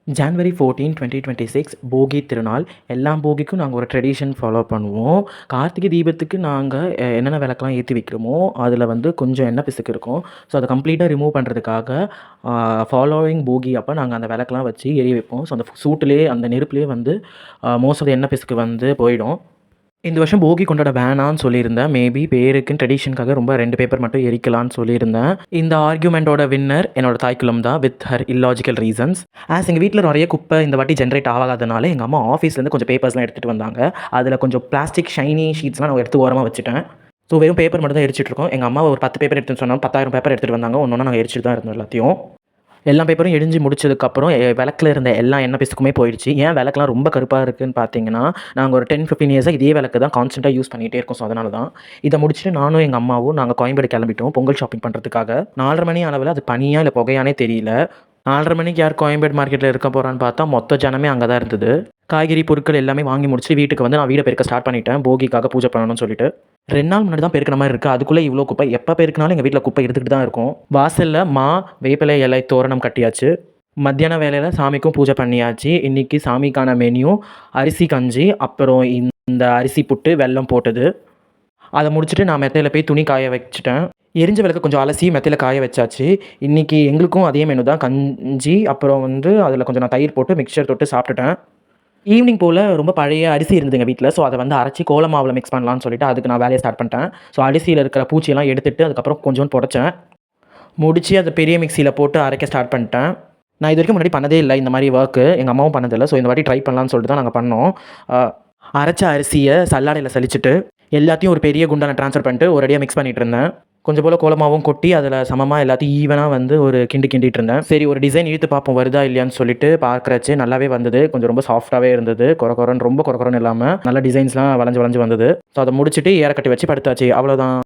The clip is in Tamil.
ஜான்வரி 14, 2026 போகி திருநாள். எல்லா போகிக்கும் நாங்கள் ஒரு ட்ரெடிஷன் ஃபாலோ பண்ணுவோம். கார்த்திகை தீபத்துக்கு நாங்கள் என்னென்ன விளக்கெல்லாம் ஏற்றி வைக்கிறோமோ அதில் வந்து கொஞ்சம் எண்ணெய் பிசுக்கு இருக்கும். ஸோ அதை கம்ப்ளீட்டாக ரிமூவ் பண்ணுறதுக்காக ஃபாலோவிங் போகி அப்போ நாங்கள் அந்த விளக்கெல்லாம் வச்சு எரிய வைப்போம். ஸோ அந்த சூட்டுலேயே அந்த நெருப்புலேயே வந்து மோஸ்ட் ஆஃப் எண்ணெய் பிசுக்கு வந்து போயிடும். இந்த வருஷம் போகி கொண்டாட வேணான்னு சொல்லியிருந்தேன். மேபி பேருக்குன்னு ட்ரெடிஷனுக்காக ரொம்ப 2 பேப்பர் மட்டும் எரிக்கலான்னு சொல்லியிருந்தேன். இந்த ஆர்கியூமெண்ட்டோட வின்னர் என்னோட தாய்க்குளம் தான் வித் ஹர் இல்லாஜிக்கல் ரீசன்ஸ். எங்கள் வீட்டில் நிறைய குப்பை இந்த வாட்டி ஜென்ரேட் ஆகாதனால எங்கள் அம்மா ஆஃபீஸ்லேருந்து கொஞ்சம் பேப்பர்ஸ்லாம் எடுத்துகிட்டு வந்தாங்க. அதில் கொஞ்சம் பிளாஸ்டிக் ஷைனி ஷீட்ஸ்லாம் நான் எடுத்து ஓரமாக வச்சுட்டேன். ஸோ வெறும் பேப்பர் மட்டும் தான் எரிச்சிட்ருக்கோம். எங்கள் அம்மா ஒரு 10 பேப்பர் எடுத்துன்னு சொன்னாங்க. 10,000 பேப்பர் எடுத்துகிட்டு வந்தாங்க. ஒன்று நாங்கள் எரிச்சிட்டு தான் இருந்தோம் எல்லாத்தையும். எல்லா பேப்பரும் எரிஞ்சு முடிச்சதுக்கப்புறம் விளக்குல இருந்த எல்லா எண்ணெய் பிசுக்குமே போயிடுச்சு. ஏன் விளக்குலாம் ரொம்ப கருப்பாக இருக்குதுன்னு பார்த்தீங்கன்னா, நாங்கள் ஒரு 10-15 இயர்ஸாக இதே விளக்கு தான் கான்ஸ்டன்ட்டாக யூஸ் பண்ணிகிட்டே இருக்கோம். ஸோ அதனால தான். இதை முடிச்சுட்டு நானும் எங்கள் அம்மாவும் நாங்கள் கோயம்பேடு கிளம்பிட்டோம் பொங்கல் ஷாப்பிங் பண்ணுறதுக்காக. 4:30 மணி அளவில் அது பனியா இல்லை புகையானே தெரியல. 4:30 மணிக்கு யார் கோயம்பேடு மார்க்கெட்டில் இருக்க போகிறான்னு பார்த்தா மொத்த ஜனமே அங்கே தான் இருந்தது. காய்கறி பொருட்கள் எல்லாமே வாங்கி முடிச்சுட்டு வீட்டுக்கு வந்து நான் வீடை பெருக்க ஸ்டார்ட் பண்ணிட்டேன். போகிக்காக பூஜை பண்ணணும்னு சொல்லிட்டு 2 நாள் முன்னாடி தான் பெருக்கிற மாதிரி இருக்குது. அதுக்குள்ளே இவ்வளோ குப்பை. எப்போ பெருக்கினாலும் எங்கள் வீட்டில் குப்பை இருந்துகிட்டு தான் இருக்கும். வாசலில் வேப்பிலை இலை தோரணம் கட்டியாச்சு. மத்தியான வேலையில் சாமிக்கும் பூஜை பண்ணியாச்சு. இன்றைக்கி சாமிக்கான மெனு அரிசி கஞ்சி, அப்புறம் இந்த அரிசி புட்டு, வெல்லம் போட்டது. அதை முடிச்சுட்டு நான் மெத்தையில் போய் துணி காய வச்சுட்டேன். எரிஞ்ச விளக்கு கொஞ்சம் அலசி மெத்தையில் காய வச்சாச்சு. இன்றைக்கி எங்களுக்கும் அதே மெனு தான். கஞ்சி, அப்புறம் வந்து அதில் கொஞ்சம் நான் தயிர் போட்டு மிக்சர் தொட்டு சாப்பிட்டுட்டேன். ஈவினிங் போல் ரொம்ப பழைய அரிசி இருந்தது எங்கள் வீட்டில். ஸோ அதை வந்து அரைச்சி கோல மாவில் மிக்ஸ் பண்ணலான்னு சொல்லிட்டு அதுக்கு நான் வேலையை ஸ்டார்ட் பண்ணிட்டேன். ஸோ அரிசியில் இருக்கிற பூச்சியெல்லாம் எடுத்துகிட்டு அதுக்கப்புறம் கொஞ்சோண்டு புடைச்சேன். முடித்து அதை பெரிய மிக்சியில் போட்டு அரைக்க ஸ்டார்ட் பண்ணிட்டேன். நான் இது வரைக்கும் முன்னாடி பண்ணதே இல்லை இந்த மாதிரி ஒர்க்கு. எங்கள் அம்மாவும் பண்ணதில்லை. ஸோ இந்த வாட்டி ட்ரை பண்ணலான்னு சொல்லிட்டு தான் நாங்கள் பண்ணோம். அரைச்ச அரிசியை சல்லாடையில் சலிச்சுட்டு எல்லாத்தையும் ஒரு பெரிய குண்டான ட்ரான்ஸ்ஃபர் பண்ணிட்டு ஒரேடியாக மிக்ஸ் பண்ணிகிட்டு இருந்தேன். கொஞ்சம் போல் கோலமாவும் கொட்டி அதில் சமமாக எல்லாத்தையும் ஈவனாக வந்து ஒரு கிண்டிகிட்டு இருந்தேன். சரி ஒரு டிசைன் இழுத்து பார்ப்போம் வருதா இல்லையான்னு சொல்லிட்டு பார்க்குறச்சு நல்லாவே வந்தது. கொஞ்சம் ரொம்ப சாஃப்ட்டாகவே இருந்தது. ரொம்ப குறக்குறன்னு இல்லாமல் நல்ல டிசைன்ஸ்லாம் வளைஞ்சு வந்தது. ஸோ அதை முடிச்சுட்டு ஏற கட்டி வச்சு படுத்தாச்சு. அவ்வளோதான்.